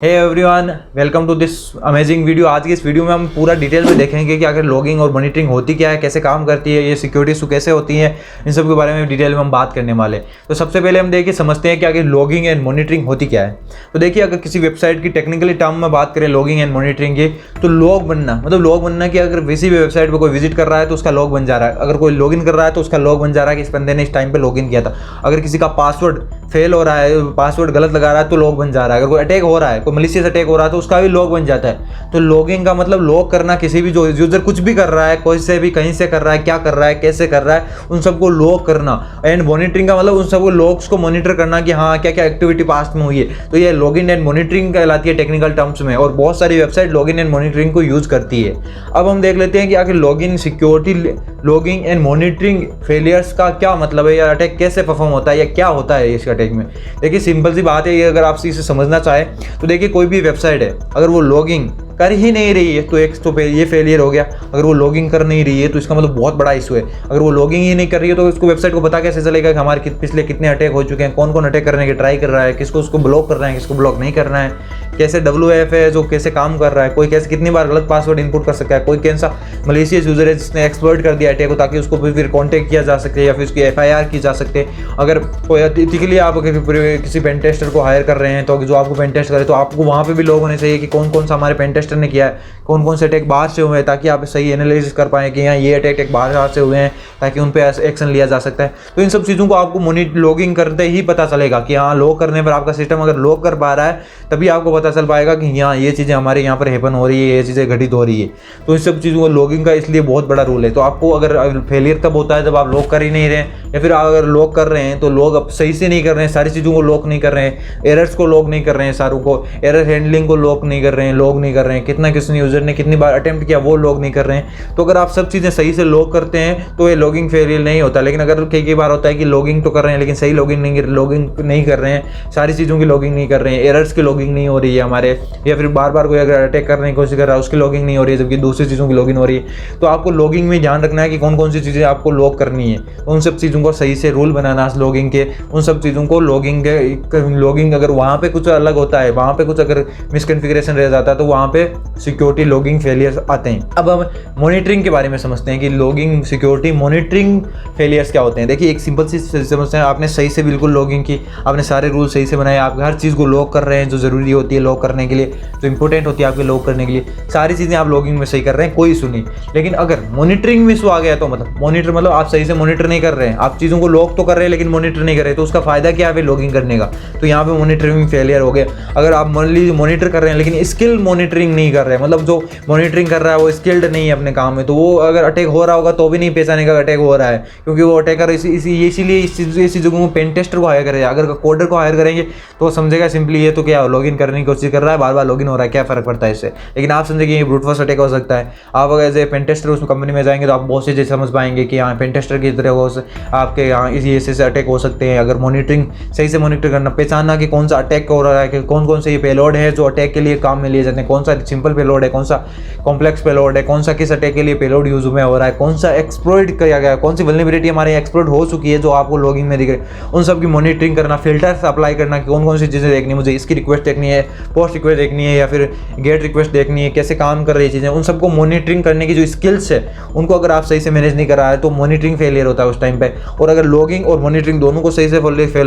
Hey everyone, welcome to this amazing video. आज की इस वीडियो में हम पूरा डिटेल में देखेंगे कि आखिर लॉगिंग और मॉनिटरिंग होती क्या है, कैसे काम करती है, ये सिक्योरिटी इशू कैसे होती है, इन सब के बारे में डिटेल में हम बात करने वाले हैं। तो सबसे पहले हम देखिए समझते हैं कि आखिर लॉगिंग एंड मॉनिटरिंग होती क्या है। तो देखिए, अगर किसी वेबसाइट की टेक्निकली टर्म में बात करें लॉगिंग एंड मॉनिटरिंग की, तो लॉग बनना मतलब लॉग बनना कि अगर किसी भी वेबसाइट पर कोई विजिट कर रहा है तो उसका लॉग बन जा रहा है, अगर कोई लॉगिन कर रहा है तो उसका लॉग बन जा रहा है कि इस बंदे ने इस टाइम पे लॉगिन किया था। अगर किसी का पासवर्ड फेल हो रहा है, पासवर्ड गलत लगा रहा है तो लॉग बन जा रहा है। अगर कोई अटैक हो रहा है, कोई मलिशियस अटैक हो रहा है तो उसका भी लॉग बन जाता है। तो लॉगिंग का मतलब लॉग करना, किसी भी जो यूजर कुछ भी कर रहा है, कोई से भी कहीं से कर रहा है, क्या कर रहा है, कैसे कर रहा है, उन सबको लॉग करना। एंड मॉनिटरिंग का मतलब उन सबको लॉग्स को मॉनिटर करना कि हाँ क्या क्या एक्टिविटी पास्ट में हुई है। तो ये लॉगिन एंड मॉनिटरिंग कहलाती है टेक्निकल टर्म्स में, और बहुत सारी वेबसाइट लॉगिन एंड मॉनिटरिंग को यूज करती है। अब हम देख लेते हैं कि आखिर login security, logging and monitoring failures का क्या मतलब है, या अटैक कैसे परफॉर्म होता है, या क्या होता है इस अटैक में। देखिए सिंपल सी बात है ये, अगर आप इसे समझना चाहें तो देखिए कोई भी वेबसाइट है, अगर वो लॉगिंग कर ही नहीं रही है तो एक तो ये फेलियर हो गया। अगर वो लॉगिंग कर नहीं रही है तो इसका मतलब बहुत बड़ा इशू है। अगर वो लॉगिंग ही नहीं कर रही है तो उसको वेबसाइट को पता कैसे चलेगा कि हमारे पिछले कितने अटैक हो चुके हैं, कौन कौन अटैक करने के ट्राई कर रहा है, किसको उसको ब्लॉक करना है, किसको ब्लॉक नहीं करना है, कैसे WAF है जो कैसे काम कर रहा है, कोई कैसे कितनी बार गलत पासवर्ड इनपुट कर सकता है, कोई कौन सा मलेशियस यूजर है जिसने एक्सप्लॉइट कर दिया अटैक को ताकि उसको फिर कॉन्टैक्ट किया जा सके या फिर उसकी FIR की जा सकते। अगर कोई एथिकली आप किसी पेन टेस्टर को हायर कर रहे हैं तो जो आपको पेन टेस्ट करे तो आपको वहाँ पे भी लोग होने चाहिए कि कौन कौन सा हमारे पेन टेस्टर ने किया है, कौन कौन से अटैक बाहर से हुए हैं, ताकि आप सही एनालिसिस कर पाएँ कि यहाँ ये अटैक बाहर से हुए हैं ताकि उन पर एक्शन लिया जा सकता है। तो इन सब चीज़ों को आपको लॉगिंग करते ही पता चलेगा कि हाँ लॉग करने पर आपका सिस्टम अगर लॉग कर पा रहा है तभी आपको पता चल पाएगा कि यहाँ ये चीज़ें हमारे यहाँ पर हैपन हो रही है, ये चीज़ें घटित हो रही है। तो इन सब चीज़ों को लॉगिंग का इसलिए बहुत बड़ा रोल है। तो आपको अगर फेलियर तब होता है जब आप लॉग कर ही नहीं रहे हैं, या फिर अगर लॉग कर रहे हैं तो लॉग अब सही से नहीं कर रहे हैं, सारी चीज़ों को लॉग नहीं कर रहे हैं, एरर्स को लॉग नहीं कर रहे हैं, सारों को एरर हैंडलिंग को लॉग नहीं कर रहे हैं, लॉग नहीं कर रहे हैं, किसने यूजर ने कितनी बार अटेम्प्ट किया वो लॉग नहीं कर रहे हैं। तो अगर आप सब चीज़ें सही से लॉग करते हैं तो ये लॉगिंग फेलियर नहीं होता। लेकिन अगर कई बार होता है कि लॉगिंग तो कर रहे हैं लेकिन सही लॉगिंग नहीं कर रहे हैं, सारी चीज़ों की लॉगिंग नहीं कर रहे हैं, एरर्स की लॉगिंग नहीं हो रही है हमारे, या फिर बार बार कोई अगर अटैक करने की कोशिश कर रहा है उसकी लॉगिंग नहीं हो रही है जबकि दूसरी चीज़ों की लॉगिंग हो रही है। तो आपको लॉगिंग में ध्यान रखना है कि कौन कौन सी चीज़ें आपको लॉग करनी है, उन सब चीज़ों को सही से रूल बनाना लॉगिंग के, उन सब चीज़ों को लॉगिंग अगर वहाँ पे कुछ अलग होता है, वहाँ पे कुछ अगर मिसकॉन्फ़िगरेशन रह जाता है तो वहाँ पे सिक्योरिटी लॉगिंग फेलियर्स आते हैं। अब हम मॉनिटरिंग के बारे में समझते हैं कि लॉगिंग सिक्योरिटी मॉनिटरिंग फेलियर्स क्या होते हैं। देखिए एक सिंपल सी समझते हैं, आपने सही से बिल्कुल लॉगिंग की, आपने सारे रूल सही से बनाए, आप हर चीज़ को लॉग कर रहे हैं जो ज़रूरी होती है लॉग करने के लिए, जो इंपॉर्टेंट होती है आपके लॉग करने के लिए, सारी चीज़ें आप लॉगिंग में सही कर रहे हैं, कोई इशू नहीं। लेकिन अगर मॉनिटरिंग में इशू आ गया तो मतलब मॉनिटर मतलब आप सही से मॉनिटर नहीं कर रहे हैं, आप चीज़ों को लॉग तो कर रहे हैं लेकिन मॉनिटर नहीं कर रहे, तो उसका फायदा क्या है लॉगिंग करने का। तो यहाँ पे मॉनिटरिंग फेलियर हो गया। अगर आप मान लीजिए मॉनिटर कर रहे हैं लेकिन स्किल मॉनिटरिंग नहीं कर रहे हैं, मतलब जो मॉनिटरिंग कर रहा है वो स्किल्ड नहीं है अपने काम में, तो वो अगर अटैक हो रहा होगा तो भी नहीं पहचानेगा अटैक हो रहा है, क्योंकि वो अटैकर इसीलिए इसी जगहों में पेन टेस्टर को हायर करेगा। अगर कोडर को हायर करेंगे तो समझेगा सिंपली ये तो क्या लॉगिन करने की कोशिश कर रहा है, बार बार लॉगिन हो रहा है, क्या फर्क पड़ता है इससे। लेकिन आप समझेंगे ये ब्रूट फोर्स अटैक हो सकता है। आप अगर एज ए पेन टेस्टर उस कंपनी में जाएंगे तो आप बहुत चीज़ें समझ पाएंगे कि हाँ पेन टेस्टर की तरह हो आपके यहाँ ऐसे अटैक हो सकते हैं। अगर मॉनिटरिंग सही से मॉनिटर करना, पहचानना कि कौन सा अटैक हो रहा है, कि कौन कौन से ये पेलोड है जो अटैक के लिए काम में लिए जाते हैं, कौन सा सिंपल पेलोड है, कौन सा कॉम्प्लेक्स पेलोड है, कौन सा किस अटैक के लिए पेलोड यूज में हो रहा है, कौन सा एक्सप्लॉइट किया गया, कौन सी वल्नरेबिलिटी हमारे एक्सप्लॉइट हो चुकी है जो आपको लॉगिंग में दिख रही है, उन सब की मॉनिटरिंग करना, फिल्टर्स अप्लाई करना कि कौन कौन सी चीज़ें देखनी है, मुझे इसकी रिक्वेस्ट देखनी है, पोस्ट रिक्वेस्ट देखनी है, या फिर गेट रिक्वेस्ट देखनी है, कैसे काम कर रही है चीज़ें, उन सबको मॉनिटरिंग करने की जो स्किल्स है उनको अगर आप सही से मैनेज नहीं कर रहा है तो मॉनिटरिंग फेलियर होता है उस टाइम पे। और अगर लॉगिंग और मॉनिटरिंग दोनों को सही से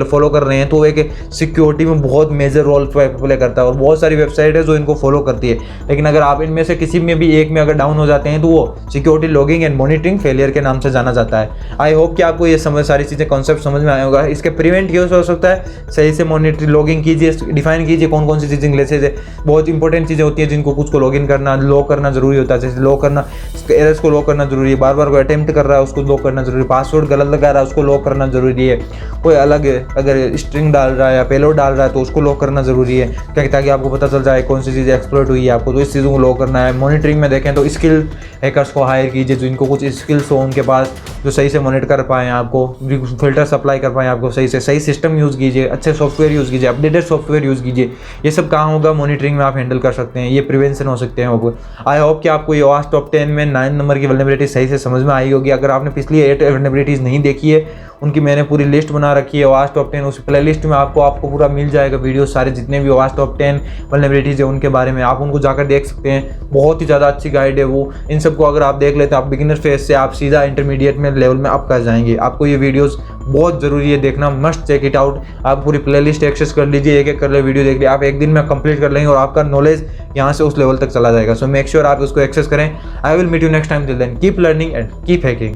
फॉलो कर रहे हैं तो एक सिक्योरिटी में बहुत मेजर रोल प्ले करता है, और बहुत सारी वेबसाइट है जो इनको फॉलो करती है। लेकिन अगर आप इनमें से किसी में भी एक में अगर डाउन हो जाते हैं तो वो security logging and monitoring failure के नाम से जाना जाता है। आई होप कि आपको ये सारी चीज़ें कॉन्सेप्ट समझ में आया होगा। इसके प्रिवेंट कैसे हो सकता है, सही से मॉनिटरिंग लॉगिंग कीजिए, डिफाइन कीजिए कौन कौन सी चीज़ें जैसे बहुत इंपॉर्टेंट चीज़ें होती है जिनको कुछ को लॉगिन करना लॉक करना जरूरी होता है, जैसे लॉक करना, एरर्स को लॉक करना जरूरी है, बार बार कोई अटेम्प्ट कर रहा है उसको लॉक करना जरूरी है, पासवर्ड गलत लगा रहा है उसको लॉक करना जरूरी है, कोई अलग अगर स्ट्रिंग डाल रहा है या पेलोड डाल रहा है तो उसको लॉक करना जरूरी है, ताकि आपको पता चल जाए कौन सी चीज़ एक्सप्लॉइट हुई है आपको, तो इस चीज़ों को लॉक करना है। मॉनिटरिंग में देखें तो स्किल हैकर्स को हायर कीजिए जो इनको कुछ स्किल्स हो उनके पास, जो सही से मॉनिटर कर पाएँ, आपको फिल्टर सप्लाई कर पाएँ, आपको सही से सही सिस्टम यूज़ कीजिए, अच्छे सॉफ्टवेयर यूज़ कीजिए, अपडेटेड सॉफ्टवेयर यूज़ कीजिए। ये सब सब कहाँ होगा, मॉनिटरिंग में आप हैंडल कर सकते हैं, ये प्रिवेंशन हो सकते हैं। आई होप कि आपको ये OWASP टॉप 10 में 9 नंबर की वल्नरेबिलिटी सही से समझ में आई होगी। अगर आपने पिछली 8 वल्नरेबिलिटीज़ नहीं देखी है, उनकी मैंने पूरी लिस्ट बना रखी है OWASP टॉप 10, उस प्ले लिस्ट में आपको पूरा मिल जाएगा वीडियो, सारे जितने भी OWASP टॉप 10 वल्नरेबिलिटीज़ है उनके बारे में आप उनको जाकर देख सकते हैं। बहुत ही ज़्यादा अच्छी गाइड है वो। इन सबको अगर आप देख लेते हैं, आप बिगिनर फेज से आप सीधा इंटरमीडिएट में लेवल में अप कर जाएंगे। आपको ये वीडियोस बहुत ज़रूरी है देखना, मस्ट चेक इट आउट। आप पूरी प्लेलिस्ट एक्सेस कर लीजिए, एक एक कर ले वीडियो देख लीजिए, आप एक दिन में कंप्लीट कर लेंगे और आपका नॉलेज यहाँ से उस लेवल तक चला जाएगा। सो मेक श्योर आप उसको एक्सेस करें। I will meet you next time, till then keep learning and keep hacking.